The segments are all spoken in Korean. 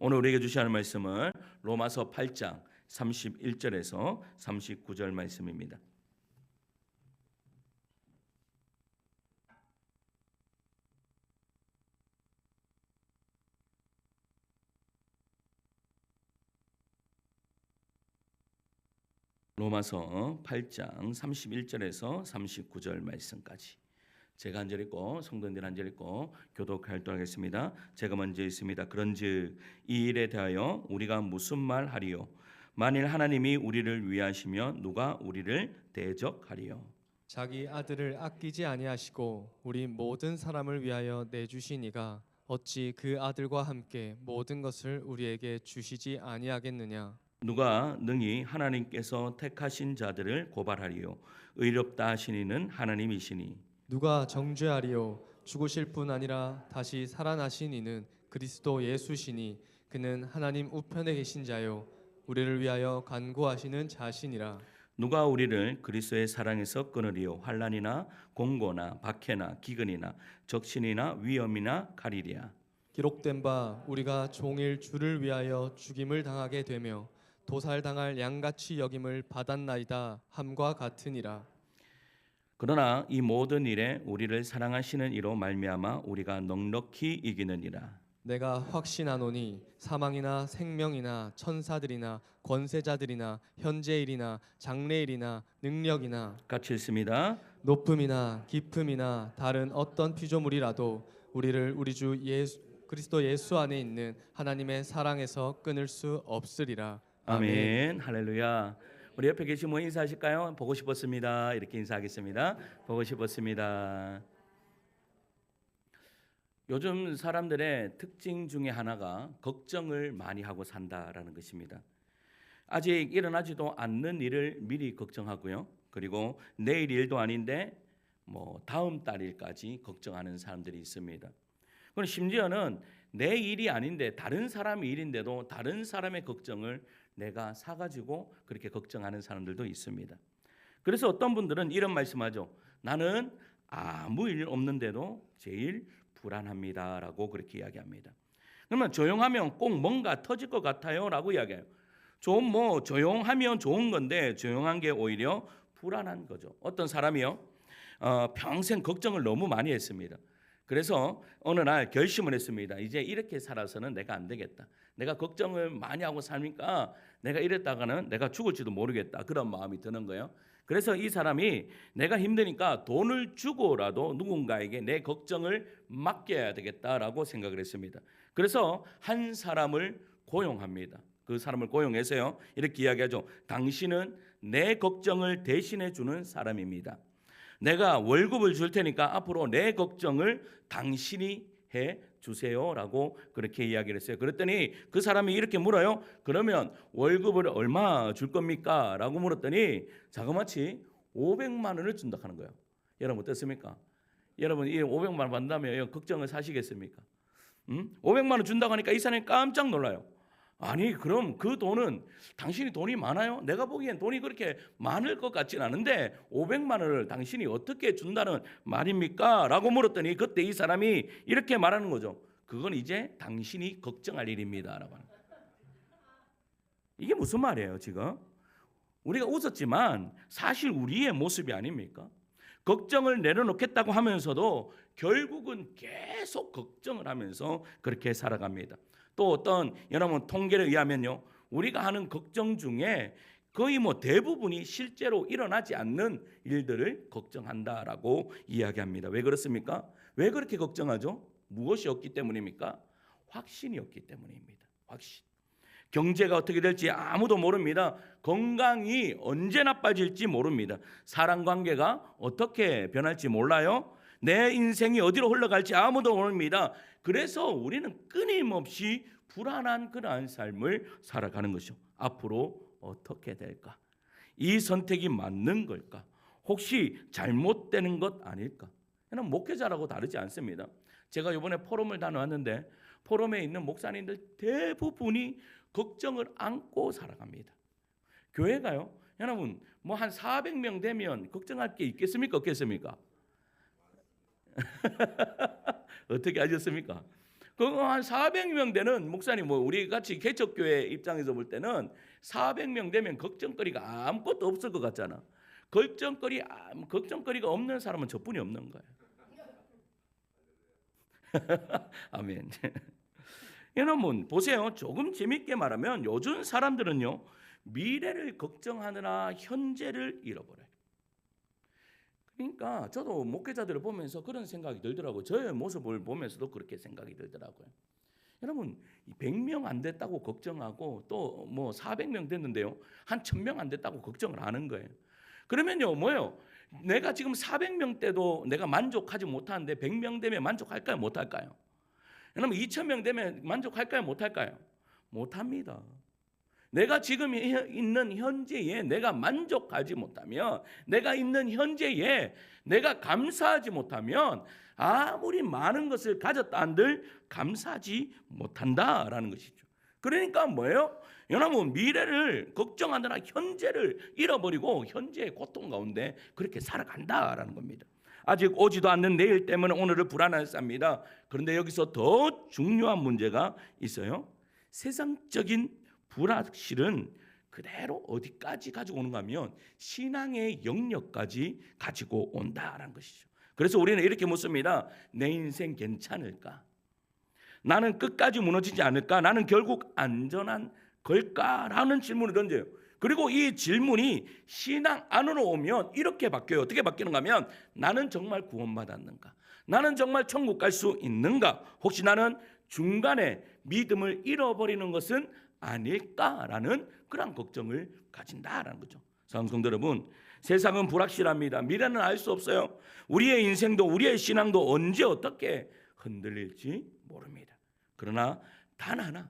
오늘 우리에게 주시는 말씀은 로마서 8장 31절에서 39절 말씀입니다. 로마서 8장 31절에서 39절 말씀까지 제가 한 절 읽고 성도님들 한 절 읽고 교독 활동하겠습니다. 제가 먼저 읽습니다. 그런즉 이 일에 대하여 우리가 무슨 말 하리요? 만일 하나님이 우리를 위하시면 누가 우리를 대적하리요? 자기 아들을 아끼지 아니하시고 우리 모든 사람을 위하여 내주시니가 어찌 그 아들과 함께 모든 것을 우리에게 주시지 아니하겠느냐? 누가 능히 하나님께서 택하신 자들을 고발하리요? 의롭다 하신 이는 하나님이시니 누가 정죄하리요? 죽으실 뿐 아니라 다시 살아나신 이는 그리스도 예수시니 그는 하나님 우편에 계신 자요 우리를 위하여 간구하시는 자신이라. 누가 우리를 그리스도의 사랑에서 끊으리요? 환난이나 공고나 박해나 기근이나 적신이나 위험이나 가리랴. 기록된 바 우리가 종일 주를 위하여 죽임을 당하게 되며 도살당할 양같이 여김을 받았나이다 함과 같으니라. 그러나 이 모든 일에 우리를 사랑하시는 이로 말미암아 우리가 넉넉히 이기느니라. 내가 확신하노니 사망이나 생명이나 천사들이나 권세자들이나 현재일이나 장래일이나 능력이나 같이 읽습니다. 높음이나 깊음이나 다른 어떤 피조물이라도 우리를 우리 주 그리스도 예수 안에 있는 하나님의 사랑에서 끊을 수 없으리라. 아멘. 할렐루야. 우리 옆에 계신 분 인사하실까요? 보고 싶었습니다. 이렇게 인사하겠습니다. 보고 싶었습니다. 요즘 사람들의 특징 중에 하나가 걱정을 많이 하고 산다라는 것입니다. 아직 일어나지도 않는 일을 미리 걱정하고요. 그리고 내일 일도 아닌데 다음 달 일까지 걱정하는 사람들이 있습니다. 그럼 심지어는 내 일이 아닌데 다른 사람의 일인데도 다른 사람의 걱정을 내가 사가지고 그렇게 걱정하는 사람들도 있습니다. 그래서 어떤 분들은 이런 말씀하죠. 나는 아무 일 없는데도 제일 불안합니다라고 그렇게 이야기합니다. 그러면 조용하면 꼭 뭔가 터질 것 같아요라고 이야기해요. 조용하면 좋은 건데 조용한 게 오히려 불안한 거죠. 어떤 사람이요, 평생 걱정을 너무 많이 했습니다. 그래서 어느 날 결심을 했습니다. 이제 이렇게 살아서는 내가 안 되겠다. 내가 걱정을 많이 하고 사니까 내가 이랬다가는 내가 죽을지도 모르겠다. 그런 마음이 드는 거예요. 그래서 이 사람이 내가 힘드니까 돈을 주고라도 누군가에게 내 걱정을 맡겨야 되겠다라고 생각을 했습니다. 그래서 한 사람을 고용합니다. 그 사람을 고용해서요, 이렇게 이야기하죠. 당신은 내 걱정을 대신해 주는 사람입니다. 내가 월급을 줄 테니까 앞으로 내 걱정을 당신이 해 주세요라고 그렇게 이야기를 했어요. 그랬더니 그 사람이 이렇게 물어요. 그러면 월급을 얼마 줄 겁니까? 라고 물었더니 자그마치 500만 원을 준다 하는 거예요. 여러분 어떻습니까? 여러분 이 500만 원 받는다면 걱정을 사시겠습니까? 500만 원 준다고 하니까 이 사람이 깜짝 놀라요. 아니 그럼 그 돈은 당신이 돈이 많아요? 내가 보기엔 돈이 그렇게 많을 것 같진 않은데 500만 원을 당신이 어떻게 준다는 말입니까? 라고 물었더니 그때 이 사람이 이렇게 말하는 거죠. 그건 이제 당신이 걱정할 일입니다 라고 하는 거예요. 이게 무슨 말이에요 지금? 우리가 웃었지만 사실 우리의 모습이 아닙니까? 걱정을 내려놓겠다고 하면서도 결국은 계속 걱정을 하면서 그렇게 살아갑니다. 또 어떤 여러분 통계에 의하면요, 우리가 하는 걱정 중에 거의 대부분이 실제로 일어나지 않는 일들을 걱정한다라고 이야기합니다. 왜 그렇습니까? 왜 그렇게 걱정하죠? 무엇이 없기 때문입니까? 확신이 없기 때문입니다. 확신. 경제가 어떻게 될지 아무도 모릅니다. 건강이 언제 나빠질지 모릅니다. 사랑관계가 어떻게 변할지 몰라요. 내 인생이 어디로 흘러갈지 아무도 모릅니다. 그래서 우리는 끊임없이 불안한 그러한 삶을 살아가는 것이죠. 앞으로 어떻게 될까? 이 선택이 맞는 걸까? 혹시 잘못되는 것 아닐까? 저는 목회자라고 다르지 않습니다. 제가 이번에 포럼을 다녀왔는데 포럼에 있는 목사님들 대부분이 걱정을 안고 살아갑니다. 교회가요, 여러분 한 400명 되면 걱정할 게 있겠습니까? 없겠습니까? 어떻게 하셨습니까? 그한 400명 되는 목사님, 뭐 우리 같이 개척교회 입장에서 볼 때는 400명 되면 걱정거리가 아무것도 없을 것 같잖아. 걱정거리가 없는 사람은 저뿐이 없는 거예요. 아멘. 여러분 보세요. 조금 재밌게 말하면 요즘 사람들은요, 미래를 걱정하느라 현재를 잃어버려요. 그러니까 저도 목회자들을 보면서 그런 생각이 들더라고요. 저의 모습을 보면서도 그렇게 생각이 들더라고요. 여러분 100명 안 됐다고 걱정하고 또 뭐 400명 됐는데요, 한 1000명 안 됐다고 걱정을 하는 거예요. 그러면요 뭐예요? 내가 지금 400명 때도 내가 만족하지 못하는데 100명 되면 만족할까요? 못할까요? 여러분 2000명 되면 만족할까요? 못할까요? 못합니다. 내가 지금 있는 현재에 내가 만족하지 못하면, 내가 있는 현재에 내가 감사하지 못하면 아무리 많은 것을 가졌다 한들 감사하지 못한다라는 것이죠. 그러니까 뭐예요? 여러분 미래를 걱정하느라 현재를 잃어버리고 현재의 고통 가운데 그렇게 살아간다라는 겁니다. 아직 오지도 않는 내일 때문에 오늘을 불안하게 삽니다. 그런데 여기서 더 중요한 문제가 있어요. 세상적인 불확실은 그대로 어디까지 가지고 오는가 하면 신앙의 영역까지 가지고 온다라는 것이죠. 그래서 우리는 이렇게 묻습니다. 내 인생 괜찮을까? 나는 끝까지 무너지지 않을까? 나는 결국 안전한 걸까라는 질문을 던져요. 그리고 이 질문이 신앙 안으로 오면 이렇게 바뀌어요. 어떻게 바뀌는가 하면 나는 정말 구원받았는가? 나는 정말 천국 갈 수 있는가? 혹시 나는 중간에 믿음을 잃어버리는 것은 아닐까라는 그런 걱정을 가진다라는 거죠. 사랑하는 성도 여러분, 세상은 불확실합니다. 미래는 알 수 없어요. 우리의 인생도 우리의 신앙도 언제 어떻게 흔들릴지 모릅니다. 그러나 단 하나,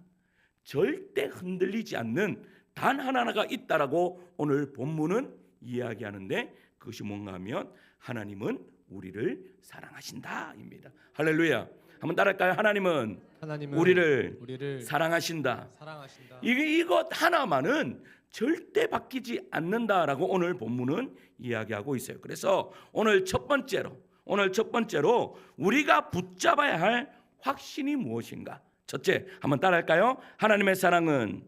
절대 흔들리지 않는 단 하나가 있다라고 오늘 본문은 이야기하는데, 그것이 뭔가 하면 하나님은 우리를 사랑하신다입니다. 할렐루야. 한번 따라할까요? 하나님은 우리를 사랑하신다. 이것 하나만은 절대 바뀌지 않는다라고 오늘 본문은 이야기하고 있어요. 그래서 오늘 첫 번째로 우리가 붙잡아야 할 확신이 무엇인가? 첫째, 한번 따라할까요? 하나님의 사랑은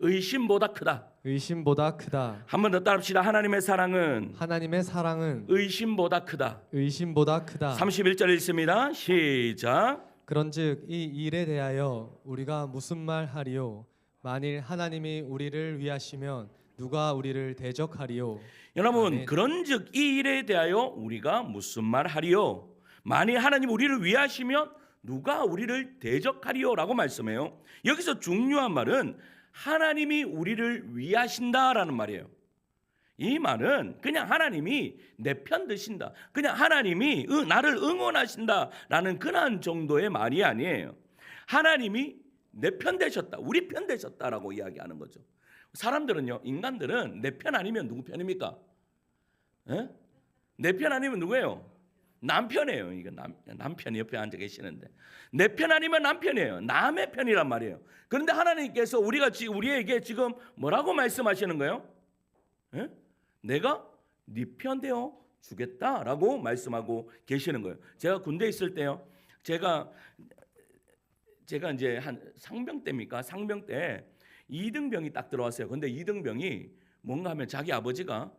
의심보다 크다. 한번 더 따라합시다. 하나님의 사랑은 의심보다 크다. 31절 읽습니다. 시작. 그런즉 이 일에 대하여 우리가 무슨 말 하리요? 만일 하나님이 우리를 위하시면 누가 우리를 대적하리요? 여러분, 아멘. 그런즉 이 일에 대하여 우리가 무슨 말 하리요? 만일 하나님 우리를 위하시면 누가 우리를 대적하리요라고 말씀해요. 여기서 중요한 말은 하나님이 우리를 위하신다라는 말이에요. 이 말은 그냥 하나님이 내 편 드신다, 그냥 하나님이 나를 응원하신다라는 그런 정도의 말이 아니에요. 하나님이 내 편 되셨다, 우리 편 되셨다라고 이야기하는 거죠. 사람들은요, 인간들은 내 편 아니면 누구 편입니까? 내 편 아니면 누구예요? 남편이에요. 이거 남편이 옆에 앉아 계시는데 내 편 아니면 남편이에요. 남의 편이란 말이에요. 그런데 하나님께서 우리에게 지금 뭐라고 말씀하시는 거예요? 내가 네 편 되어 주겠다라고 말씀하고 계시는 거예요. 제가 군대 있을 때요, 제가 이제 한 상병 때입니까? 상병 때 2등병이 딱 들어왔어요. 근데 2등병이 뭔가 하면 자기 아버지가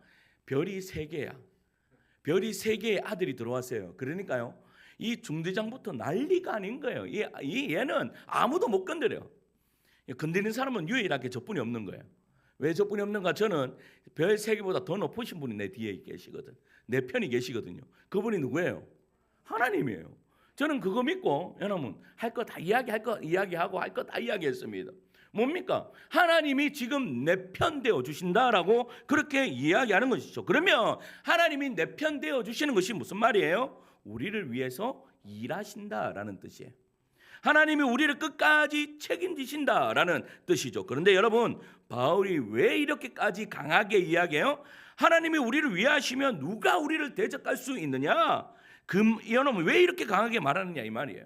별이 3개야. 별이 3개의 아들이 들어왔어요. 그러니까요, 이 중대장부터 난리가 아닌 거예요. 얘는 아무도 못 건드려요. 건드리는 사람은 유일하게 저뿐이 없는 거예요. 왜 저뿐이 없는가? 저는 별 3개보다 더 높으신 분이 내 뒤에 계시거든. 내 편이 계시거든요. 그분이 누구예요? 하나님이에요. 저는 그거 믿고 여러분 할 거 다 이야기하고 할 거 다 이야기했습니다. 뭡니까? 하나님이 지금 내 편 되어 주신다라고 그렇게 이야기하는 것이죠. 그러면 하나님이 내 편 되어 주시는 것이 무슨 말이에요? 우리를 위해서 일하신다라는 뜻이에요. 하나님이 우리를 끝까지 책임지신다라는 뜻이죠. 그런데 여러분, 바울이 왜 이렇게까지 강하게 이야기해요? 하나님이 우리를 위하시면 누가 우리를 대적할 수 있느냐? 여러분 왜 이렇게 강하게 말하느냐 이 말이에요.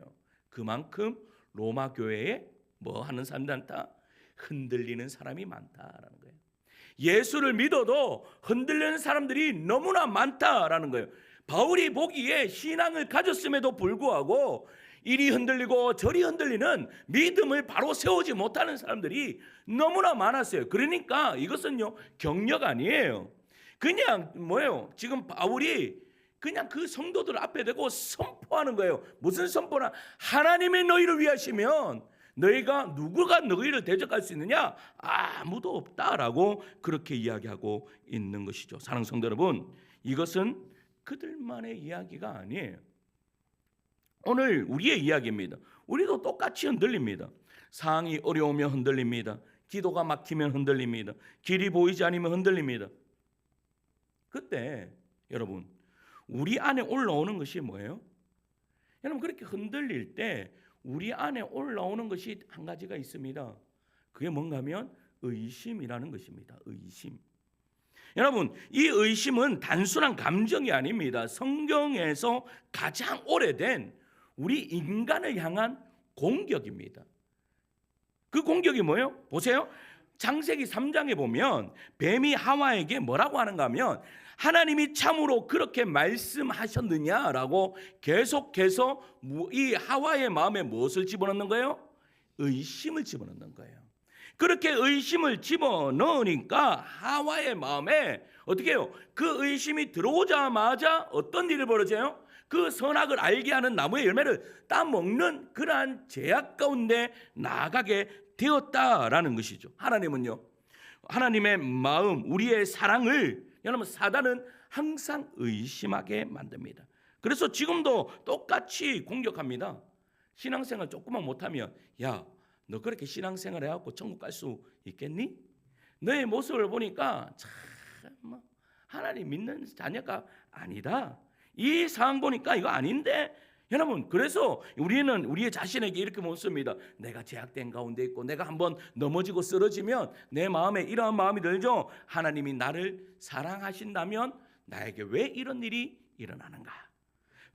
그만큼 로마 교회에 뭐 하는 사람들 많다? 흔들리는 사람이 많다라는 거예요. 예수를 믿어도 흔들리는 사람들이 너무나 많다라는 거예요. 바울이 보기에 신앙을 가졌음에도 불구하고 이리 흔들리고 저리 흔들리는 믿음을 바로 세우지 못하는 사람들이 너무나 많았어요. 그러니까 이것은요, 격려가 아니에요. 그냥 뭐예요? 지금 바울이 그냥 그 성도들 앞에 대고 선포하는 거예요. 무슨 선포나? 하나님이 너희를 위하시면 누가 너희를 대적할 수 있느냐? 아무도 없다라고 그렇게 이야기하고 있는 것이죠. 사랑하는 성도 여러분, 이것은 그들만의 이야기가 아니에요. 오늘 우리의 이야기입니다. 우리도 똑같이 흔들립니다. 상황이 어려우면 흔들립니다. 기도가 막히면 흔들립니다. 길이 보이지 않으면 흔들립니다. 그때 여러분, 우리 안에 올라오는 것이 뭐예요? 여러분, 그렇게 흔들릴 때 우리 안에 올라오는 것이 한 가지가 있습니다. 그게 뭔가 하면 의심이라는 것입니다. 의심. 여러분, 이 의심은 단순한 감정이 아닙니다. 성경에서 가장 오래된 우리 인간을 향한 공격입니다. 그 공격이 뭐예요? 보세요. 창세기 3장에 보면 뱀이 하와에게 뭐라고 하는가 하면 하나님이 참으로 그렇게 말씀하셨느냐라고 계속해서 이 하와의 마음에 무엇을 집어넣는 거예요? 의심을 집어넣는 거예요. 그렇게 의심을 집어넣으니까 하와의 마음에 어떻게 해요? 그 의심이 들어오자마자 어떤 일이 벌어져요? 그 선악을 알게 하는 나무의 열매를 따먹는 그러한 제약 가운데 나아가게 되었다라는 것이죠. 하나님은요, 하나님의 마음, 우리의 사랑을 여러분, 사단은 항상 의심하게 만듭니다. 그래서 지금도 똑같이 공격합니다. 신앙생활 조금만 못하면, 야, 너 그렇게 신앙생활 해갖고 천국 갈 수 있겠니? 너의 모습을 보니까 참 하나님 믿는 자녀가 아니다. 이 상황 보니까 이거 아닌데. 여러분, 그래서 우리는 우리의 자신에게 이렇게 묻습니다. 내가 제약된 가운데 있고 내가 한번 넘어지고 쓰러지면 내 마음에 이러한 마음이 들죠. 하나님이 나를 사랑하신다면 나에게 왜 이런 일이 일어나는가?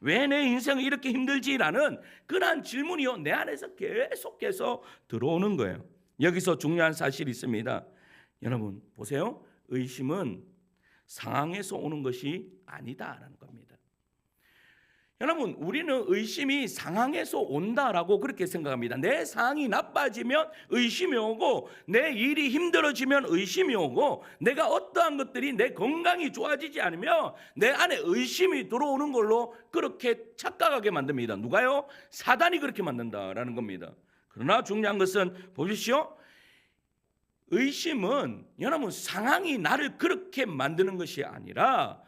왜 내 인생이 이렇게 힘들지라는 그러한 질문이요, 내 안에서 계속해서 들어오는 거예요. 여기서 중요한 사실이 있습니다. 여러분 보세요. 의심은 상황에서 오는 것이 아니다라는 겁니다. 여러분, 우리는 의심이 상황에서 온다라고 그렇게 생각합니다. 내 상황이 나빠지면 의심이 오고, 내 일이 힘들어지면 의심이 오고, 내가 어떠한 것들이 내 건강이 좋아지지 않으면 내 안에 의심이 들어오는 걸로 그렇게 착각하게 만듭니다. 누가요? 사단이 그렇게 만든다라는 겁니다. 그러나 중요한 것은 보십시오. 의심은 여러분 상황이 나를 그렇게 만드는 것이 아니라,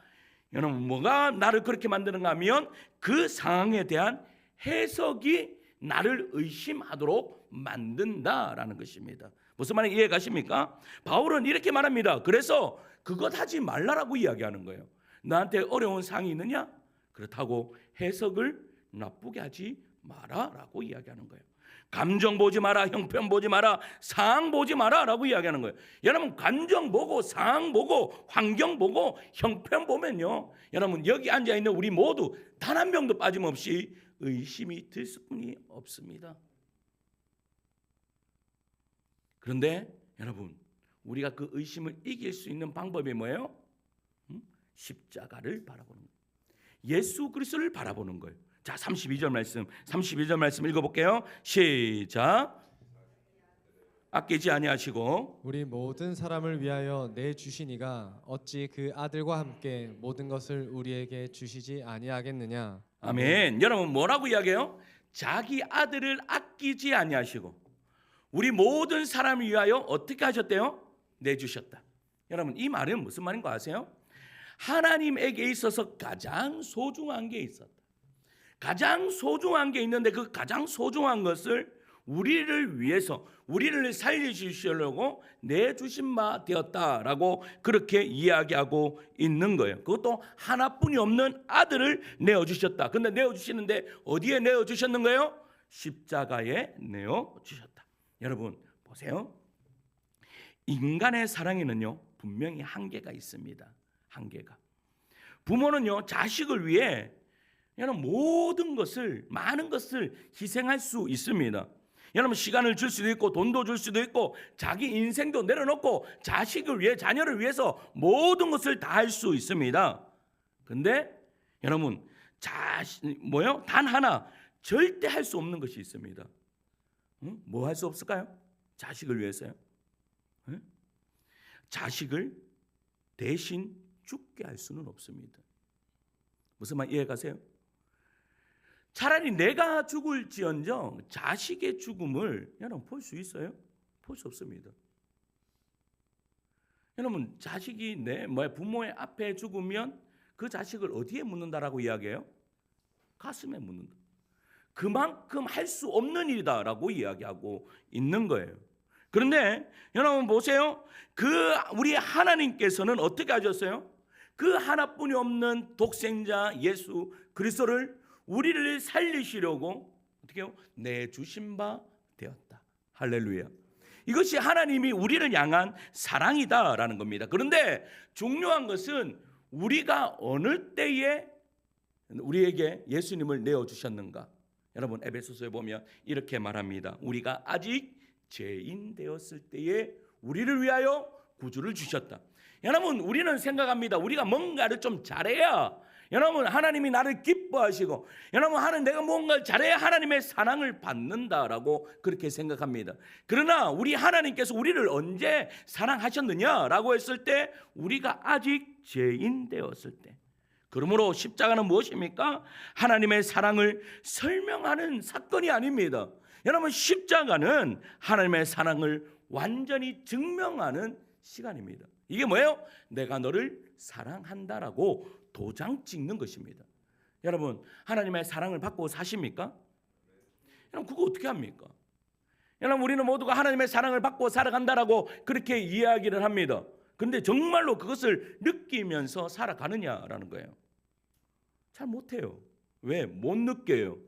여러분 뭐가 나를 그렇게 만드는가 하면 그 상황에 대한 해석이 나를 의심하도록 만든다라는 것입니다. 무슨 말인지 이해 가십니까? 바울은 이렇게 말합니다. 그래서 그것 하지 말라라고 이야기하는 거예요. 나한테 어려운 상황이 있느냐? 그렇다고 해석을 나쁘게 하지 마라라고 이야기하는 거예요. 감정 보지 마라, 형편 보지 마라, 상황 보지 마라라고 이야기하는 거예요. 여러분, 감정 보고 상황 보고 환경 보고 형편 보면요, 여러분 여기 앉아 있는 우리 모두 단 한 명도 빠짐없이 의심이 들 수뿐이 없습니다. 그런데 여러분, 우리가 그 의심을 이길 수 있는 방법이 뭐예요? 십자가를 바라보는 거예요. 예수 그리스도를 바라보는 거예요. 자, 32절 말씀 읽어볼게요. 시작. 아끼지 아니하시고 우리 모든 사람을 위하여 내주신 이가 어찌 그 아들과 함께 모든 것을 우리에게 주시지 아니하겠느냐. 아멘. 여러분 뭐라고 이야기해요? 자기 아들을 아끼지 아니하시고 우리 모든 사람을 위하여 어떻게 하셨대요? 내주셨다. 여러분 이 말은 무슨 말인 거 아세요? 하나님에게 있어서 가장 소중한 게 있었다. 가장 소중한 게 있는데 그 가장 소중한 것을 우리를 위해서 우리를 살려주시려고 내주신 바 되었다라고 그렇게 이야기하고 있는 거예요. 그것도 하나뿐이 없는 아들을 내어주셨다. 근데 내어주시는데 어디에 내어주셨는 거예요? 십자가에 내어주셨다. 여러분 보세요. 인간의 사랑에는요 분명히 한계가 있습니다. 한계가. 부모는요 자식을 위해 여러분 모든 것을 많은 것을 희생할 수 있습니다. 여러분 시간을 줄 수도 있고 돈도 줄 수도 있고 자기 인생도 내려놓고 자식을 위해 자녀를 위해서 모든 것을 다 할 수 있습니다. 근데 여러분 단 하나 절대 할 수 없는 것이 있습니다. 뭐 할 수 없을까요? 자식을 위해서요. 자식을 대신 죽게 할 수는 없습니다. 무슨 말 이해가세요? 차라리 내가 죽을지언정 자식의 죽음을 여러분 볼 수 있어요? 볼 수 없습니다. 여러분 자식이 내 부모의 앞에 죽으면 그 자식을 어디에 묻는다라고 이야기해요? 가슴에 묻는다. 그만큼 할 수 없는 일이다라고 이야기하고 있는 거예요. 그런데 여러분 보세요. 우리 하나님께서는 어떻게 하셨어요? 그 하나뿐이 없는 독생자 예수 그리스도를 우리를 살리시려고 어떻게 해요? 내주신 바 되었다. 할렐루야. 이것이 하나님이 우리를 향한 사랑이다라는 겁니다. 그런데 중요한 것은 우리가 어느 때에 우리에게 예수님을 내어주셨는가? 여러분 에베소서에 보면 이렇게 말합니다. 우리가 아직 죄인 되었을 때에 우리를 위하여 구주를 주셨다. 여러분 우리는 생각합니다. 우리가 뭔가를 좀 잘해야 여러분 하나님이 나를 기뻐하시고 여러분 내가 뭔가를 잘해야 하나님의 사랑을 받는다라고 그렇게 생각합니다. 그러나 우리 하나님께서 우리를 언제 사랑하셨느냐라고 했을 때 우리가 아직 죄인 되었을 때. 그러므로 십자가는 무엇입니까? 하나님의 사랑을 설명하는 사건이 아닙니다. 여러분 십자가는 하나님의 사랑을 완전히 증명하는 시간입니다. 이게 뭐예요? 내가 너를 사랑한다라고 도장 찍는 것입니다. 여러분 하나님의 사랑을 받고 사십니까? 여러분 그거 어떻게 합니까? 여러분 우리는 모두가 하나님의 사랑을 받고 살아간다라고 그렇게 이야기를 합니다. 그런데 정말로 그것을 느끼면서 살아가느냐라는 거예요. 잘 못해요. 왜? 못 느껴요.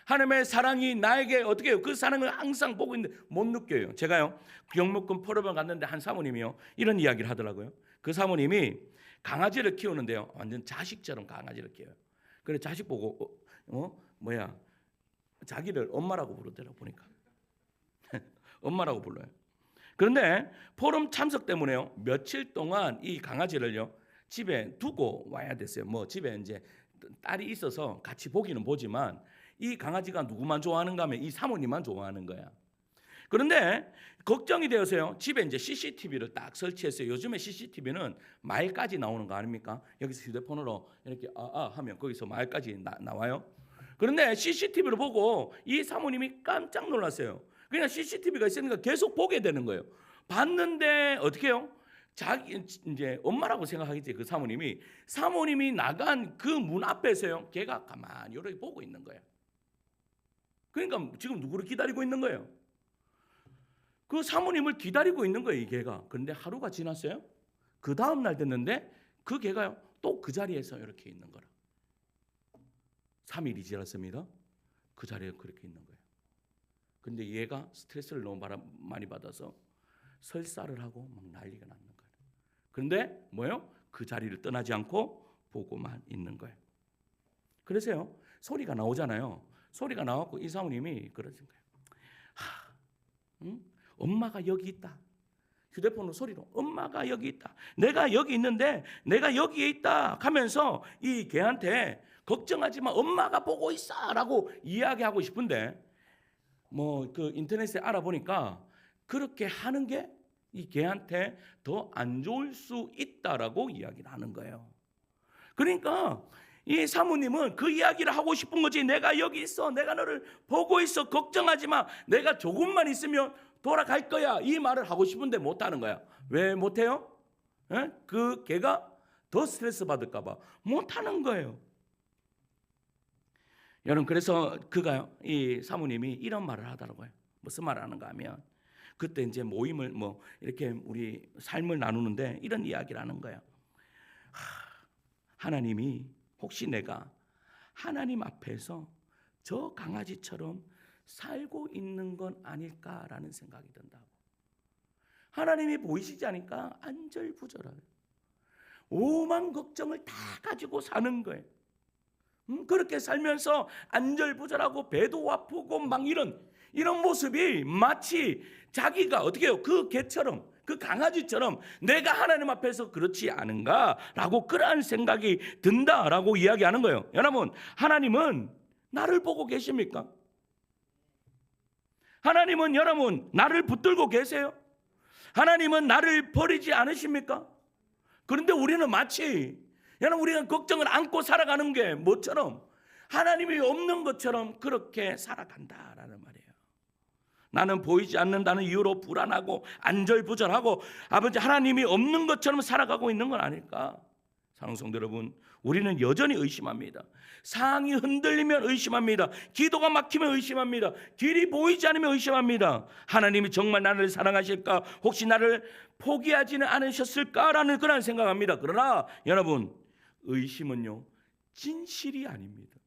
하나님의 사랑이 나에게 어떻게 해요? 그 사랑을 항상 보고 있는데 못 느껴요. 제가요 경목군 포럼을 갔는데 한 사모님이요 이런 이야기를 하더라고요. 그 사모님이 강아지를 키우는데요 완전 자식처럼 강아지를 키워요. 그래 자식 보고 자기를 엄마라고 부르더라고 보니까 엄마라고 불러요. 그런데 포럼 참석 때문에요 며칠 동안 이 강아지를요 집에 두고 와야 됐어요. 집에 이제 딸이 있어서 같이 보기는 보지만 이 강아지가 누구만 좋아하는가 하면 이 사모님만 좋아하는 거야. 그런데 걱정이 되어서요 집에 이제 CCTV를 딱 설치했어요. 요즘에 CCTV는 말까지 나오는 거 아닙니까? 여기서 휴대폰으로 이렇게 하면 거기서 말까지 나와요. 그런데 CCTV를 보고 이 사모님이 깜짝 놀랐어요. 그냥 CCTV가 있으니까 계속 보게 되는 거예요. 봤는데 어떻게 해요? 자기 이제 엄마라고 생각하겠지. 그 사모님이 나간 그 문 앞에서요 걔가 가만히 이렇게 보고 있는 거예요. 그러니까 지금 누구를 기다리고 있는 거예요? 그 사모님을 기다리고 있는 거예요, 이 개가. 그런데 하루가 지났어요. 그 다음 날 됐는데 그 개가요 또 그 자리에서 이렇게 있는 거라. 3일이 지났습니다. 그 자리에 그렇게 있는 거예요. 근데 얘가 스트레스를 너무 많이 받아서 설사를 하고 막 난리가 났는 거예요. 그런데 뭐예요? 그 자리를 떠나지 않고 보고만 있는 거예요. 그래서요 소리가 나오잖아요. 소리가 나왔고 이 사모님이 그러는 거예요. 엄마가 여기 있다. 휴대폰으로 소리로 엄마가 여기 있다. 내가 여기 있는데 내가 여기에 있다 하면서 이 개한테 걱정하지 마. 엄마가 보고 있어라고 이야기하고 싶은데 그 인터넷에 알아보니까 그렇게 하는 게 이 개한테 더 안 좋을 수 있다라고 이야기를 하는 거예요. 그러니까 이 사모님은 그 이야기를 하고 싶은 거지. 내가 여기 있어. 내가 너를 보고 있어. 걱정하지 마. 내가 조금만 있으면 돌아갈 거야. 이 말을 하고 싶은데 못하는 거야. 왜 못해요? 그 개가 더 스트레스 받을까 봐 못하는 거예요. 여러분 그래서 이 사모님이 이런 말을 하더라고요. 무슨 말을 하는가 하면 그때 이제 모임을 이렇게 우리 삶을 나누는데 이런 이야기를 하는 거예요. 하나님이 혹시 내가 하나님 앞에서 저 강아지처럼 살고 있는 건 아닐까라는 생각이 든다고. 하나님이 보이시지 않으니까 안절부절해요. 오만 걱정을 다 가지고 사는 거예요. 그렇게 살면서 안절부절하고 배도 아프고 막 이런 모습이 마치 자기가 어떻게 해요? 그 개처럼 그 강아지처럼 내가 하나님 앞에서 그렇지 않은가라고 그러한 생각이 든다라고 이야기하는 거예요. 여러분 하나님은 나를 보고 계십니까? 하나님은 여러분 나를 붙들고 계세요? 하나님은 나를 버리지 않으십니까? 그런데 우리는 마치 여러분 우리가 걱정을 안고 살아가는 게 뭐처럼 하나님이 없는 것처럼 그렇게 살아간다라는 말이에요. 나는 보이지 않는다는 이유로 불안하고 안절부절하고 아버지 하나님이 없는 것처럼 살아가고 있는 건 아닐까? 사랑하는 성도 여러분, 우리는 여전히 의심합니다. 상황이 흔들리면 의심합니다. 기도가 막히면 의심합니다. 길이 보이지 않으면 의심합니다. 하나님이 정말 나를 사랑하실까? 혹시 나를 포기하지는 않으셨을까라는 그런 생각합니다. 그러나 여러분, 의심은요 진실이 아닙니다.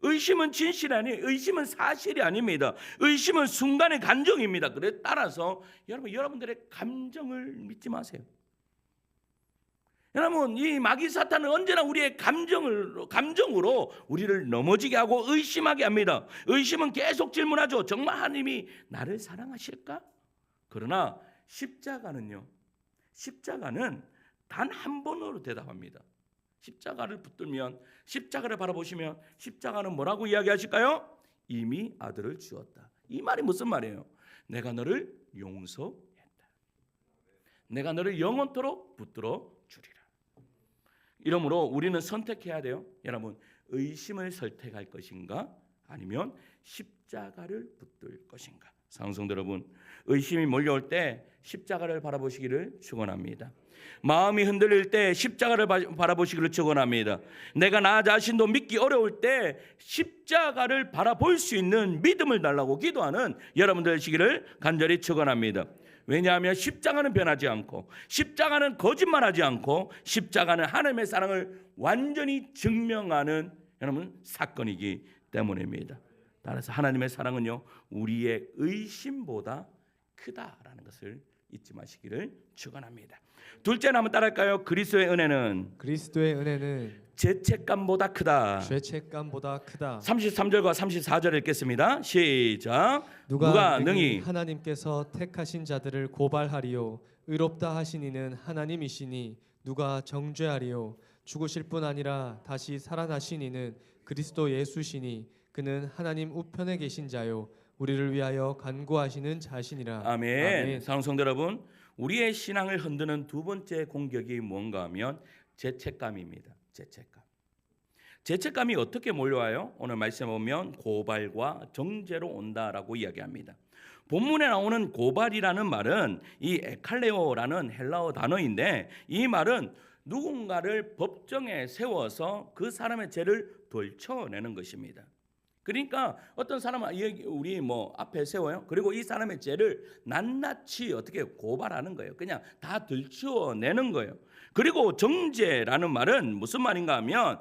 의심은 진실이 아니에요. 의심은 사실이 아닙니다. 의심은 순간의 감정입니다. 그래 따라서 여러분들의 감정을 믿지 마세요. 여러분, 이 마귀 사탄은 언제나 우리의 감정으로 우리를 넘어지게 하고 의심하게 합니다. 의심은 계속 질문하죠. 정말 하나님이 나를 사랑하실까? 그러나 십자가는 단 한 번으로 대답합니다. 십자가를 붙들면, 십자가를 바라보시면 십자가는 뭐라고 이야기하실까요? 이미 아들을 주었다. 이 말이 무슨 말이에요? 내가 너를 용서했다. 내가 너를 영원토록 붙들어 주리라. 이러므로 우리는 선택해야 돼요. 여러분, 의심을 선택할 것인가 아니면 십자가를 붙들 것인가. 사랑성도 여러분, 의심이 몰려올 때 십자가를 바라보시기를 축원합니다. 마음이 흔들릴 때 십자가를 바라보시기를 축원합니다. 내가 나 자신도 믿기 어려울 때 십자가를 바라볼 수 있는 믿음을 달라고 기도하는 여러분들 되시기를 간절히 축원합니다. 왜냐하면 십자가는 변하지 않고 십자가는 거짓말하지 않고 십자가는 하나님의 사랑을 완전히 증명하는 여러분 사건이기 때문입니다. 따라서 하나님의 사랑은요 우리의 의심보다 크다라는 것을 잊지 마시기를 축원합니다. 둘째는 한번 따라할까요? 그리스도의 은혜는 죄책감보다 크다. 33절과 34절 읽겠습니다. 시작. 누가 능히 하나님께서 택하신 자들을 고발하리요 의롭다 하신 이는 하나님이시니 누가 정죄하리요 죽으실 뿐 아니라 다시 살아나신 이는 그리스도 예수시니 그는 하나님 우편에 계신 자요 우리를 위하여 간구하시는 자시니라. 아멘. 사랑하는 성도 여러분, 우리의 신앙을 흔드는 두 번째 공격이 뭔가 하면 죄책감입니다. 죄책감이 어떻게 몰려와요? 오늘 말씀에 보면 고발과 정죄로 온다라고 이야기합니다. 본문에 나오는 고발이라는 말은 이 에칼레오라는 헬라어 단어인데 이 말은 누군가를 법정에 세워서 그 사람의 죄를 들춰내는 것입니다. 그러니까 어떤 사람은 우리 앞에 세워요. 그리고 이 사람의 죄를 낱낱이 어떻게 고발하는 거예요. 그냥 다 들추어내는 거예요. 그리고 정죄라는 말은 무슨 말인가 하면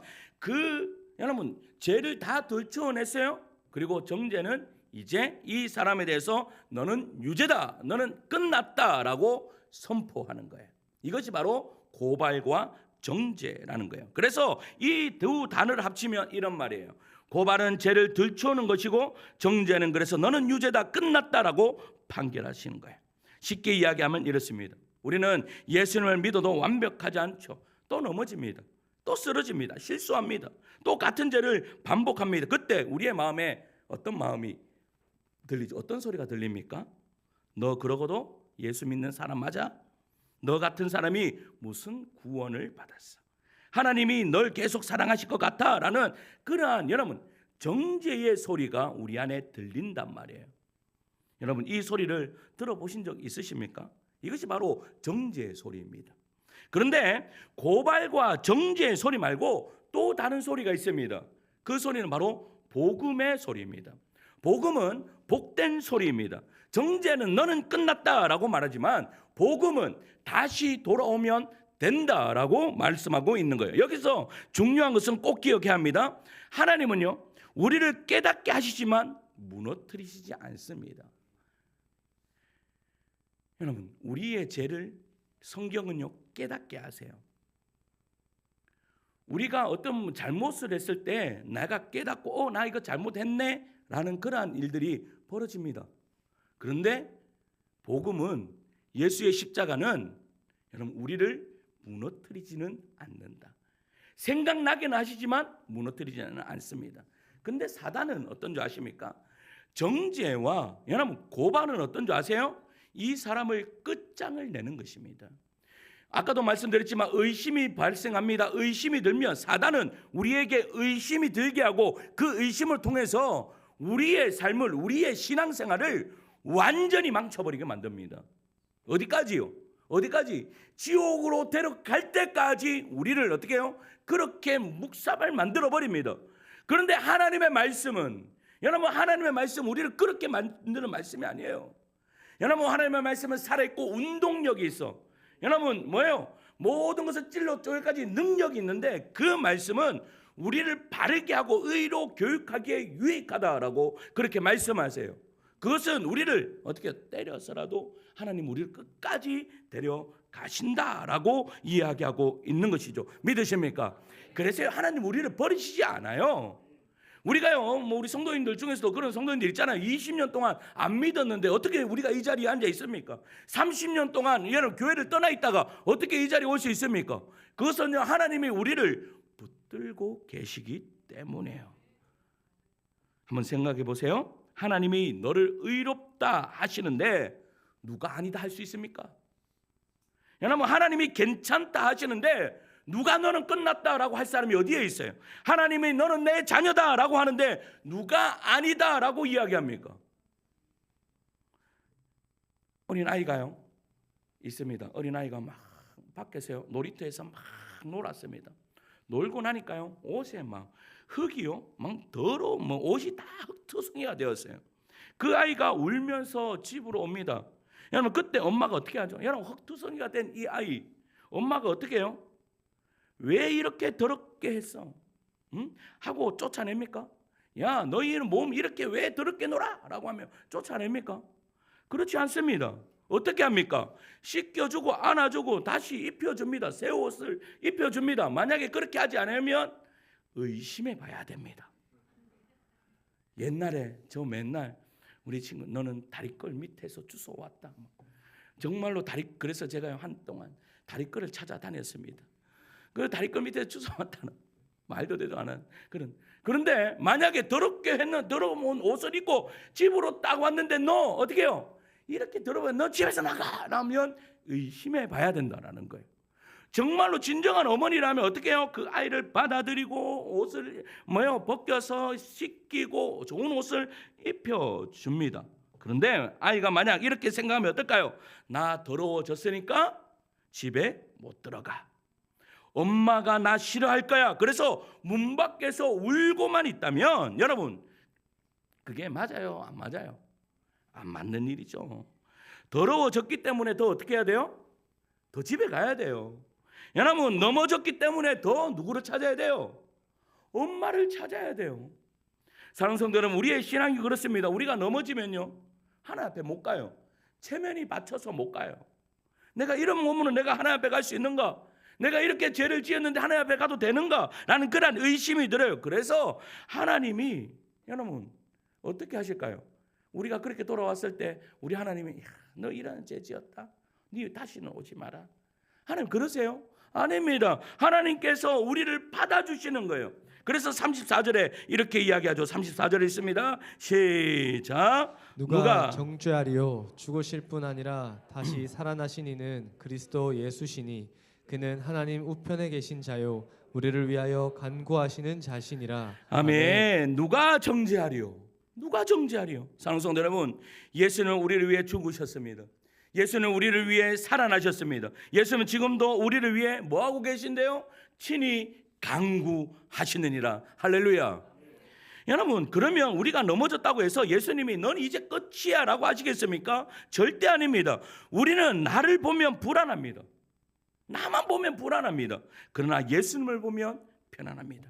여러분 죄를 다 들추어냈어요. 그리고 정죄는 이제 이 사람에 대해서 너는 유죄다, 너는 끝났다라고 선포하는 거예요. 이것이 바로 고발과 정죄라는 거예요. 그래서 이 두 단어를 합치면 이런 말이에요. 고발은 죄를 들추어는 것이고 정죄는 그래서 너는 유죄다 끝났다라고 판결하시는 거예요. 쉽게 이야기하면 이렇습니다. 우리는 예수님을 믿어도 완벽하지 않죠. 또 넘어집니다. 또 쓰러집니다. 실수합니다. 또 같은 죄를 반복합니다. 그때 우리의 마음에 어떤 마음이 들리죠? 어떤 소리가 들립니까? 너 그러고도 예수 믿는 사람 맞아? 너 같은 사람이 무슨 구원을 받았어? 하나님이 널 계속 사랑하실 것 같아 라는 그러한 여러분 정죄의 소리가 우리 안에 들린단 말이에요. 여러분 이 소리를 들어보신 적 있으십니까? 이것이 바로 정죄의 소리입니다. 그런데 고발과 정죄의 소리 말고 또 다른 소리가 있습니다. 그 소리는 바로 복음의 소리입니다. 복음은 복된 소리입니다. 정죄는 너는 끝났다라고 말하지만 복음은 다시 돌아오면 된다라고 말씀하고 있는 거예요. 여기서 중요한 것은 꼭 기억해야 합니다. 하나님은요 우리를 깨닫게 하시지만 무너뜨리시지 않습니다. 여러분 우리의 죄를 성경은요 깨닫게 하세요. 우리가 어떤 잘못을 했을 때 내가 깨닫고 나 이거 잘못했네 라는 그러한 일들이 벌어집니다. 그런데 복음은 예수의 십자가는 여러분 우리를 무너뜨리지는 않는다. 생각나게는 하시지만 무너뜨리지는 않습니다. 근데 사단은 어떤 줄 아십니까? 정죄와 여러분 고발은 어떤 줄 아세요? 이 사람을 끝장을 내는 것입니다. 아까도 말씀드렸지만 의심이 발생합니다. 의심이 들면 사단은 우리에게 의심이 들게 하고 그 의심을 통해서 우리의 삶을, 우리의 신앙생활을 완전히 망쳐버리게 만듭니다. 어디까지요? 어디까지? 지옥으로 데려갈 때까지 우리를 어떻게 해요? 그렇게 묵사발 만들어버립니다. 그런데 하나님의 말씀은, 여러분 하나님의 말씀 우리를 그렇게 만드는 말씀이 아니에요. 여러분 하나님의 말씀은 살아있고 운동력이 있어. 여러분 뭐예요? 모든 것을 찔러 쪼개까지 능력이 있는데 그 말씀은 우리를 바르게 하고 의로 교육하기에 유익하다라고 그렇게 말씀하세요. 그것은 우리를 어떻게 때려서라도 하나님 우리를 끝까지 데려가신다라고 이야기하고 있는 것이죠. 믿으십니까? 그래서 하나님 우리를 버리시지 않아요. 우리가요, 우리 성도님들 중에서도 그런 성도님들 있잖아요. 20년 동안 안 믿었는데 어떻게 우리가 이 자리에 앉아 있습니까? 30년 동안 여러분 교회를 떠나 있다가 어떻게 이 자리에 올 수 있습니까? 그것은 하나님이 우리를 붙들고 계시기 때문에요. 한번 생각해 보세요. 하나님이 너를 의롭다 하시는데 누가 아니다 할 수 있습니까? 여러분 하나님이 괜찮다 하시는데 누가 너는 끝났다라고 할 사람이 어디에 있어요? 하나님이 너는 내 자녀다라고 하는데 누가 아니다라고 이야기합니까? 어린아이가요 있습니다. 어린아이가 막 밖에서요 놀이터에서 막 놀았습니다. 놀고 나니까요 옷에 막 흙이요 막 더러워 옷이 다 흙투성이가 되었어요. 그 아이가 울면서 집으로 옵니다. 여러분 그때 엄마가 어떻게 하죠? 여러분 흙투성이가 된 이 아이 엄마가 어떻게 해요? 왜 이렇게 더럽게 했어? 응? 하고 쫓아냅니까? 야 너희는 몸 이렇게 왜 더럽게 놀아? 라고 하면 쫓아냅니까? 그렇지 않습니다. 어떻게 합니까? 씻겨주고 안아주고 다시 입혀줍니다. 새 옷을 입혀줍니다. 만약에 그렇게 하지 않으면 의심해 봐야 됩니다. 옛날에 저 맨날 우리 친구 너는 다리꼴 밑에서 주워왔다. 정말로 그래서 제가 한동안 다리꼴을 찾아다녔습니다. 그 다리꼴 밑에서 주워왔다는 말도 되도 않은 그런데 만약에 더러운 옷을 입고 집으로 딱 왔는데 너 어떻게 해요? 이렇게 더러워 너 집에서 나가 라면 의심해 봐야 된다라는 거예요. 정말로 진정한 어머니라면 어떻게 해요? 그 아이를 받아들이고 옷을 벗겨서 씻기고 좋은 옷을 입혀줍니다. 그런데 아이가 만약 이렇게 생각하면 어떨까요? 나 더러워졌으니까 집에 못 들어가. 엄마가 나 싫어할 거야. 그래서 문 밖에서 울고만 있다면 여러분 그게 맞아요? 안 맞아요? 안 맞는 일이죠. 더러워졌기 때문에 더 어떻게 해야 돼요? 더 집에 가야 돼요. 여러분 넘어졌기 때문에 더 누구를 찾아야 돼요? 엄마를 찾아야 돼요. 사랑하는 성도 여러분 우리의 신앙이 그렇습니다. 우리가 넘어지면요 하나님 앞에 못 가요. 체면이 받쳐서 못 가요. 내가 이런 몸으로 내가 하나님 앞에 갈 수 있는가? 내가 이렇게 죄를 지었는데 하나님 앞에 가도 되는가? 라는 그런 의심이 들어요. 그래서 하나님이 여러분 어떻게 하실까요? 우리가 그렇게 돌아왔을 때 우리 하나님이 너 이런 죄 지었다. 네 다시는 오지 마라. 하나님 그러세요? 아닙니다. 하나님께서 우리를 받아주시는 거예요. 그래서 34절에 이렇게 이야기하죠. 34절에 있습니다. 시작. 누가 정죄하리요 죽으실 뿐 아니라 다시 살아나신 이는 그리스도 예수시니 그는 하나님 우편에 계신 자요 우리를 위하여 간구하시는 자신이라. 아멘. 누가 정죄하리요? 누가 정죄하리요? 사랑하는 성도 여러분 예수는 우리를 위해 죽으셨습니다. 예수는 우리를 위해 살아나셨습니다. 예수는 지금도 우리를 위해 뭐하고 계신데요? 친히 간구하시느니라. 할렐루야. 여러분 그러면 우리가 넘어졌다고 해서 예수님이 넌 이제 끝이야 라고 하시겠습니까? 절대 아닙니다. 우리는 나를 보면 불안합니다. 나만 보면 불안합니다. 그러나 예수님을 보면 편안합니다.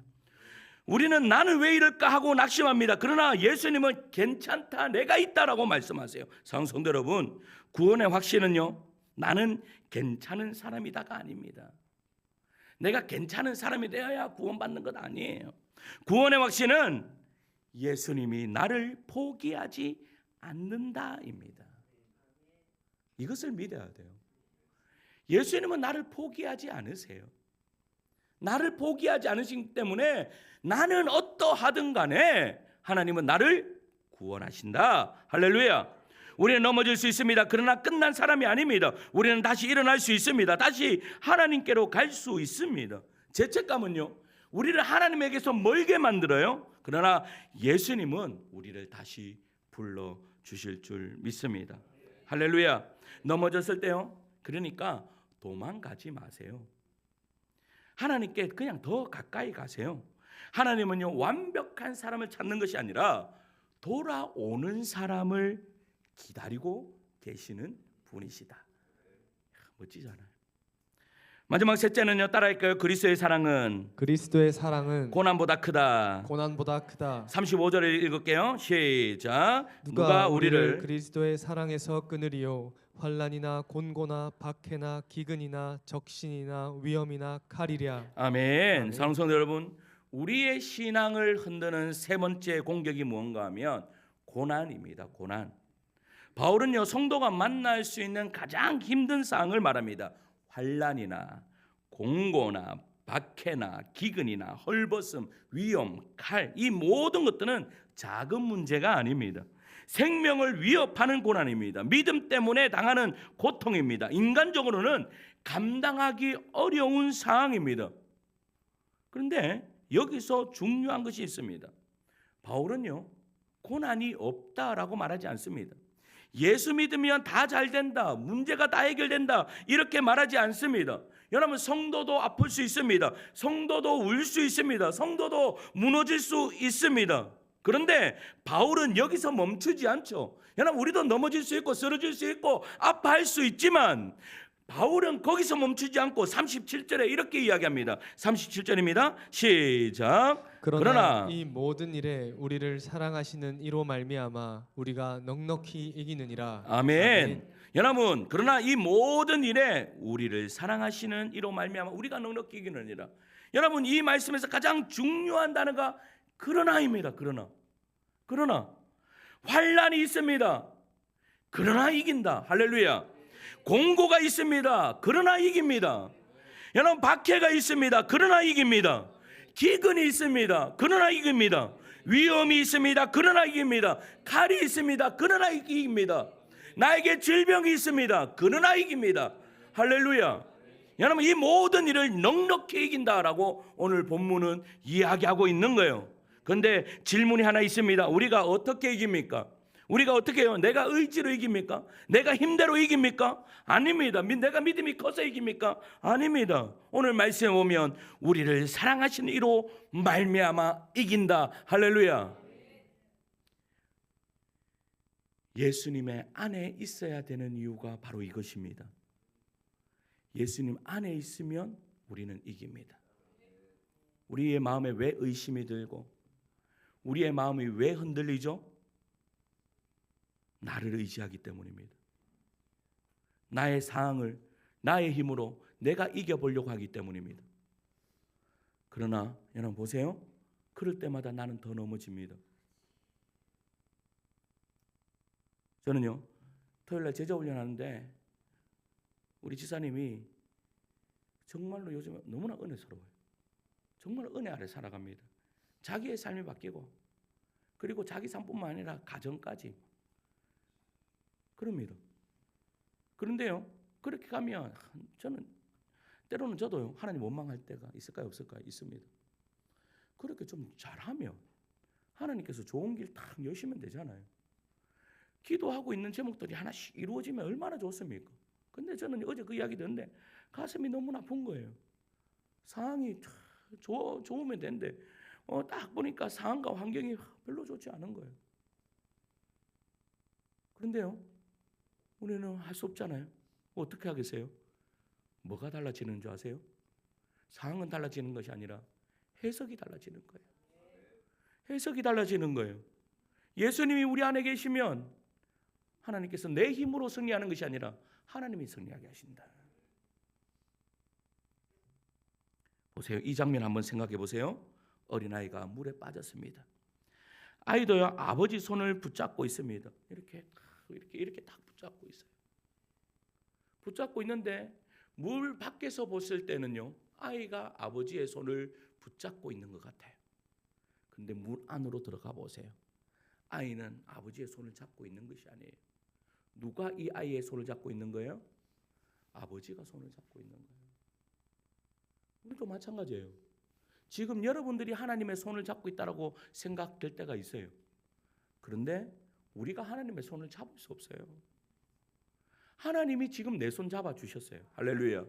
우리는 나는 왜 이럴까 하고 낙심합니다. 그러나 예수님은 괜찮다 내가 있다라고 말씀하세요. 사랑하는 성도 여러분 구원의 확신은요 나는 괜찮은 사람이다가 아닙니다. 내가 괜찮은 사람이 되어야 구원받는 것 아니에요. 구원의 확신은 예수님이 나를 포기하지 않는다입니다. 이것을 믿어야 돼요. 예수님은 나를 포기하지 않으세요. 나를 포기하지 않으시기 때문에 나는 어떠하든 간에 하나님은 나를 구원하신다. 할렐루야. 우리는 넘어질 수 있습니다. 그러나 끝난 사람이 아닙니다. 우리는 다시 일어날 수 있습니다. 다시 하나님께로 갈 수 있습니다. 죄책감은요, 우리를 하나님에게서 멀게 만들어요. 그러나 예수님은 우리를 다시 불러주실 줄 믿습니다. 할렐루야. 넘어졌을 때요, 그러니까 도망가지 마세요. 하나님께 그냥 더 가까이 가세요. 하나님은요, 완벽한 사람을 찾는 것이 아니라 돌아오는 사람을 기다리고 계시는 분이시다. 멋지잖아요. 마지막 셋째는요, 따라할까요? 그리스도의 사랑은 고난보다 크다. 35절을 읽을게요. 시작. 누가 우리를 그리스도의 사랑에서 끊으리요? 환난이나 곤고나 박해나 기근이나 적신이나 위험이나 칼이랴. 아멘. 사랑하는 성도 여러분, 우리의 신앙을 흔드는 세 번째 공격이 무언가 하면 고난입니다. 고난. 바울은요, 성도가 만날 수 있는 가장 힘든 상황을 말합니다. 환난이나 공고나 박해나 기근이나 헐벗음, 위험, 칼, 이 모든 것들은 작은 문제가 아닙니다. 생명을 위협하는 고난입니다. 믿음 때문에 당하는 고통입니다. 인간적으로는 감당하기 어려운 상황입니다. 그런데 여기서 중요한 것이 있습니다. 바울은요, 고난이 없다라고 말하지 않습니다. 예수 믿으면 다 잘 된다, 문제가 다 해결된다, 이렇게 말하지 않습니다. 여러분, 성도도 아플 수 있습니다. 성도도 울 수 있습니다. 성도도 무너질 수 있습니다. 그런데 바울은 여기서 멈추지 않죠. 여러분, 우리도 넘어질 수 있고 쓰러질 수 있고 아파할 수 있지만 바울은 거기서 멈추지 않고 37절에 이렇게 이야기합니다. 37절입니다. 시작. 그러나 이 모든 일에 우리를 사랑하시는 이로 말미암아 우리가 넉넉히 이기느니라. 아멘. 여러분, 그러나 이 모든 일에 우리를 사랑하시는 이로 말미암아 우리가 넉넉히 이기느니라. 여러분, 이 말씀에서 가장 중요한 단어가 그러나입니다. 그러나 환난이 있습니다. 그러나 이긴다. 할렐루야. 공고가 있습니다. 그러나 이깁니다. 여러분, 박해가 있습니다. 그러나 이깁니다. 기근이 있습니다. 그러나 이깁니다. 위험이 있습니다. 그러나 이깁니다. 칼이 있습니다. 그러나 이깁니다. 나에게 질병이 있습니다. 그러나 이깁니다. 할렐루야. 여러분, 이 모든 일을 넉넉히 이긴다라고 오늘 본문은 이야기하고 있는 거예요. 그런데 질문이 하나 있습니다. 우리가 어떻게 이깁니까? 우리가 어떻게 해요? 내가 의지로 이깁니까? 내가 힘대로 이깁니까? 아닙니다. 내가 믿음이 커서 이깁니까? 아닙니다. 오늘 말씀에 보면 우리를 사랑하시는 이로 말미암아 이긴다. 할렐루야. 예수님의 안에 있어야 되는 이유가 바로 이것입니다. 예수님 안에 있으면 우리는 이깁니다. 우리의 마음에 왜 의심이 들고 우리의 마음이 왜 흔들리죠? 나를 의지하기 때문입니다. 나의 상황을 나의 힘으로 내가 이겨보려고 하기 때문입니다. 그러나 여러분 보세요. 그럴 때마다 나는 더 넘어집니다. 저는요, 토요일날 제자훈련 하는데 우리 지사님이 정말로 요즘 너무나 은혜스러워요. 정말 은혜 아래 살아갑니다. 자기의 삶이 바뀌고 그리고 자기 삶뿐만 아니라 가정까지 그럽니다. 그런데요, 그렇게 가면 저는 때로는 저도요, 하나님 원망할 때가 있을까요? 없을까요? 있습니다. 그렇게 좀 잘하면 하나님께서 좋은 길 딱 여시면 되잖아요. 기도하고 있는 제목들이 하나씩 이루어지면 얼마나 좋습니까? 근데 저는 어제 그 이야기 듣는데 가슴이 너무 아픈 거예요. 상황이 좋으면 되는데 딱 보니까 상황과 환경이 별로 좋지 않은 거예요. 그런데요, 우리는 할 수 없잖아요. 어떻게 하겠어요? 뭐가 달라지는 줄 아세요? 상황은 달라지는 것이 아니라 해석이 달라지는 거예요. 해석이 달라지는 거예요. 예수님이 우리 안에 계시면 하나님께서 내 힘으로 승리하는 것이 아니라 하나님이 승리하게 하신다. 보세요. 이 장면 한번 생각해 보세요. 어린아이가 물에 빠졌습니다. 아이도요, 아버지 손을 붙잡고 있습니다. 이렇게 딱 붙잡고 있어요. 붙잡고 있는데 물 밖에서 봤을 때는요, 아이가 아버지의 손을 붙잡고 있는 것 같아요. 근데 문 안으로 들어가 보세요. 아이는 아버지의 손을 잡고 있는 것이 아니에요. 누가 이 아이의 손을 잡고 있는 거예요? 아버지가 손을 잡고 있는 거예요. 우리도 마찬가지예요. 지금 여러분들이 하나님의 손을 잡고 있다라고 생각될 때가 있어요. 그런데 우리가 하나님의 손을 잡을 수 없어요. 하나님이 지금 내 손 잡아주셨어요. 할렐루야.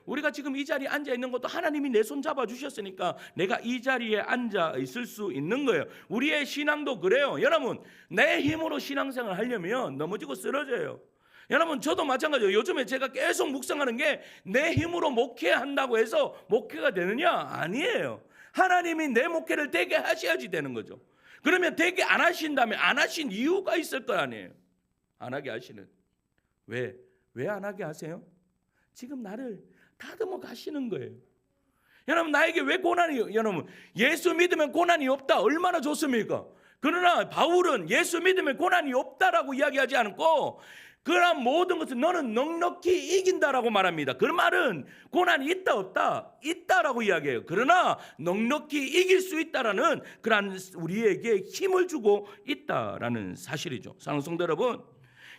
우리가 지금 이 자리에 앉아 있는 것도 하나님이 내 손 잡아주셨으니까 내가 이 자리에 앉아 있을 수 있는 거예요. 우리의 신앙도 그래요. 여러분, 내 힘으로 신앙생활을 하려면 넘어지고 쓰러져요. 여러분, 저도 마찬가지예요. 요즘에 제가 계속 묵상하는 게 내 힘으로 목회한다고 해서 목회가 되느냐? 아니에요. 하나님이 내 목회를 되게 하셔야지 되는 거죠. 그러면 되게 안 하신다면 안 하신 이유가 있을 거 아니에요. 안 하게 하시는. 왜 안 하게 하세요? 지금 나를 다듬어 가시는 거예요. 여러분, 나에게 왜 고난이, 여러분, 예수 믿으면 고난이 없다, 얼마나 좋습니까? 그러나 바울은 예수 믿으면 고난이 없다라고 이야기하지 않고, 그러나 모든 것을 너는 넉넉히 이긴다라고 말합니다. 그 말은 고난이 있다 없다, 있다라고 이야기해요. 그러나 넉넉히 이길 수 있다라는 그러한 우리에게 힘을 주고 있다라는 사실이죠. 사랑하는 성도 여러분,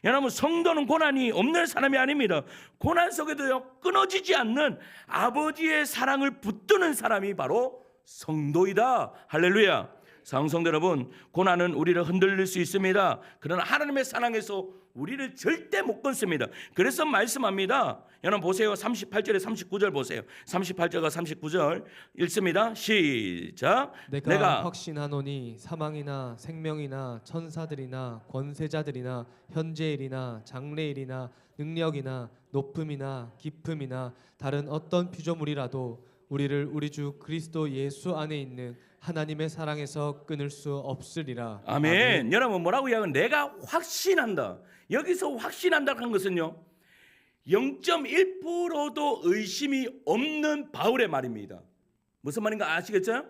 여러분, 성도는 고난이 없는 사람이 아닙니다. 고난 속에도요, 끊어지지 않는 아버지의 사랑을 붙드는 사람이 바로 성도이다. 할렐루야. 사랑하는 성도 여러분, 고난은 우리를 흔들릴 수 있습니다. 그러나 하나님의 사랑에서 우리를 절대 못 끊습니다. 그래서 말씀합니다. 여러분 보세요. 38절에 39절 보세요. 38절과 39절 읽습니다. 시작. 내가 확신하노니 사망이나 생명이나 천사들이나 권세자들이나 현재일이나 장래일이나 능력이나 높음이나 깊음이나 다른 어떤 피조물이라도 우리를 우리 주 그리스도 예수 안에 있는 하나님의 사랑에서 끊을 수 없으리라. 아멘. 여러분, 뭐라고 이야기하면 내가 확신한다. 여기서 확신한다는 것은요, 0.1%도 의심이 없는 바울의 말입니다. 무슨 말인가 아시겠죠?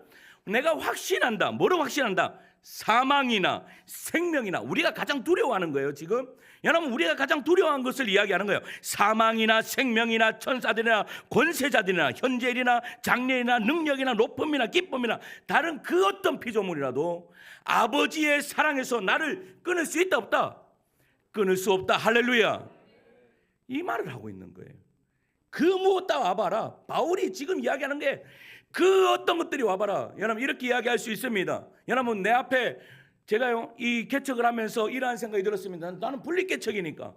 내가 확신한다. 뭐로 확신한다? 사망이나 생명이나, 우리가 가장 두려워하는 거예요. 지금 여러분, 우리가 가장 두려워하는 것을 이야기하는 거예요. 사망이나 생명이나 천사들이나 권세자들이나 현재일이나 장래일이나 능력이나 높음이나 기쁨이나 다른 그 어떤 피조물이라도 아버지의 사랑에서 나를 끊을 수 있다 없다? 끊을 수 없다. 할렐루야. 이 말을 하고 있는 거예요. 그 무엇다 와봐라. 바울이 지금 이야기하는 게 그 어떤 것들이 와봐라. 여러분, 이렇게 이야기할 수 있습니다. 여러분, 내 앞에 제가요, 이 개척을 하면서 이러한 생각이 들었습니다. 나는 분립개척이니까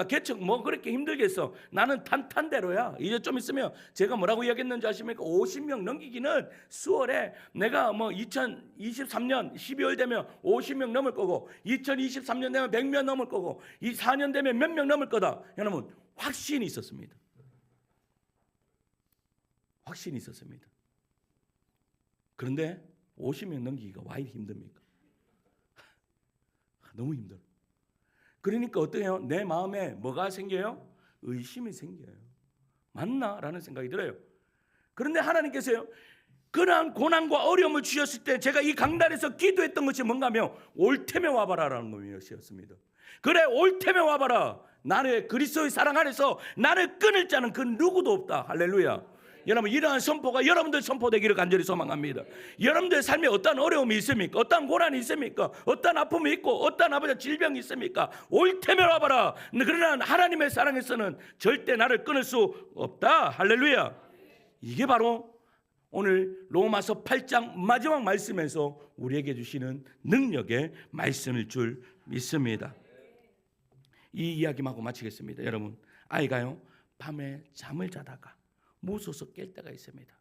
개척 뭐 그렇게 힘들겠어. 나는 탄탄대로야. 이제 좀 있으면 제가 뭐라고 이야기했는지 아십니까? 50명 넘기기는 수월해. 내가 뭐 2023년 12월 되면 50명 넘을 거고, 2023년 되면 100명 넘을 거고, 이 4년 되면 몇 명 넘을 거다. 여러분, 확신이 있었습니다. 확신이 있었습니다. 그런데 50명 넘기기가 왜 힘듭니까? 너무 힘들어. 그러니까 어때요? 내 마음에 뭐가 생겨요? 의심이 생겨요. 맞나? 라는 생각이 들어요. 그런데 하나님께서요, 그러한 고난과 어려움을 주셨을 때 제가 이 강단에서 기도했던 것이 뭔가 하면 올 테면 와봐라 라는 것이었습니다. 그래, 올 테면 와봐라. 나의 그리스도의 사랑 안에서 나를 끊을 자는 그 누구도 없다. 할렐루야. 여러분, 이러한 선포가 여러분들 선포되기를 간절히 소망합니다. 여러분들의 삶에 어떤 어려움이 있습니까? 어떤 고난이 있습니까? 어떤 아픔이 있고 어떤 아버지 질병이 있습니까? 올 테면 와봐라. 그러나 하나님의 사랑에서는 절대 나를 끊을 수 없다. 할렐루야. 이게 바로 오늘 로마서 8장 마지막 말씀에서 우리에게 주시는 능력의 말씀일 줄 믿습니다. 이 이야기만 하고 마치겠습니다. 여러분, 아이가요, 밤에 잠을 자다가 무서워서 깰 때가 있습니다.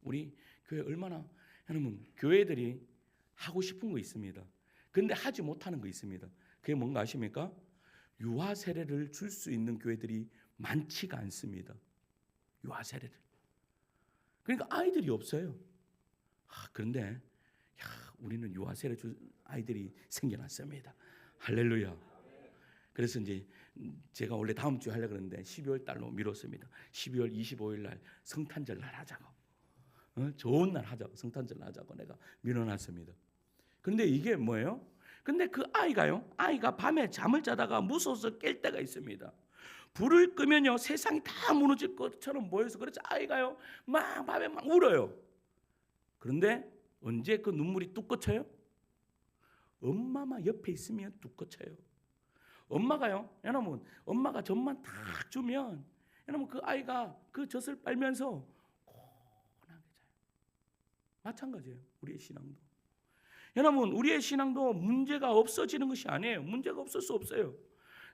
우리 교회 얼마나, 여러분, 교회들이 하고 싶은 거 있습니다. 그런데 하지 못하는 거 있습니다. 그게 뭔가 아십니까? 유아 세례를 줄 수 있는 교회들이 많지가 않습니다. 유아 세례를. 그러니까 아이들이 없어요. 그런데 우리는 유아 세례 줄 아이들이 생겨났습니다. 할렐루야. 그래서 이제 제가 원래 다음 주에 하려고 그랬는데 12월 달로 미뤘습니다. 12월 25일 날 성탄절 날 하자고, 좋은 날 하자고, 성탄절 날 하자고 내가 미뤄놨습니다. 그런데 이게 뭐예요? 근데 그 아이가 밤에 잠을 자다가 무서워서 깰 때가 있습니다. 불을 끄면요 세상이 다 무너질 것처럼 보여서 그렇죠. 아이가요 막 밤에 막 울어요. 그런데 언제 그 눈물이 뚝 꺼쳐요? 엄마만 옆에 있으면 뚝 꺼쳐요. 엄마가요, 여러분, 엄마가 젖만 탁 주면, 여러분 그 아이가 그 젖을 빨면서 고운하게 자요. 마찬가지예요. 우리의 신앙도. 여러분, 우리의 신앙도 문제가 없어지는 것이 아니에요. 문제가 없을 수 없어요.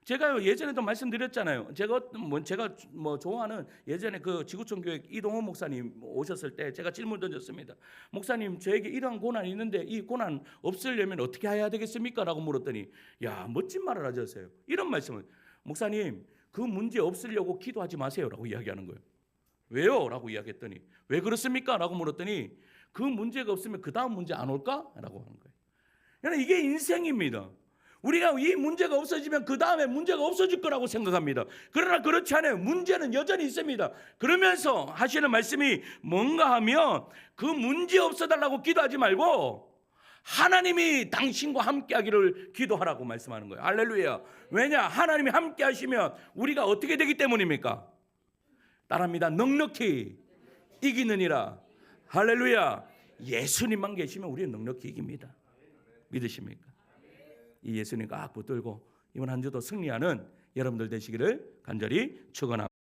제가요 예전에도 말씀드렸잖아요. 제가 좋아하는 예전에 그 지구촌 교회 이동호 목사님 오셨을 때 제가 질문 던졌습니다. 목사님, 저에게 이러한 고난이 있는데 이 고난 없으려면 어떻게 해야 되겠습니까? 라고 물었더니 야 멋진 말을 하셨어요. 이런 말씀을, 목사님 그 문제 없으려고 기도하지 마세요라고 이야기하는 거예요. 왜요? 라고 이야기했더니 왜 그렇습니까? 라고 물었더니 그 문제가 없으면 그 다음 문제 안 올까? 라고 하는 거예요. 여러분, 이게 인생입니다. 우리가 이 문제가 없어지면 그 다음에 문제가 없어질 거라고 생각합니다. 그러나 그렇지 않아요. 문제는 여전히 있습니다. 그러면서 하시는 말씀이 뭔가 하면 그 문제 없어달라고 기도하지 말고 하나님이 당신과 함께 하기를 기도하라고 말씀하는 거예요. 할렐루야. 왜냐? 하나님이 함께 하시면 우리가 어떻게 되기 때문입니까? 따라합니다. 넉넉히 이기느니라. 할렐루야. 예수님만 계시면 우리는 넉넉히 이깁니다. 믿으십니까? 이 예수님 꽉 붙들고 이번 한 주도 승리하는 여러분들 되시기를 간절히 축원합니다.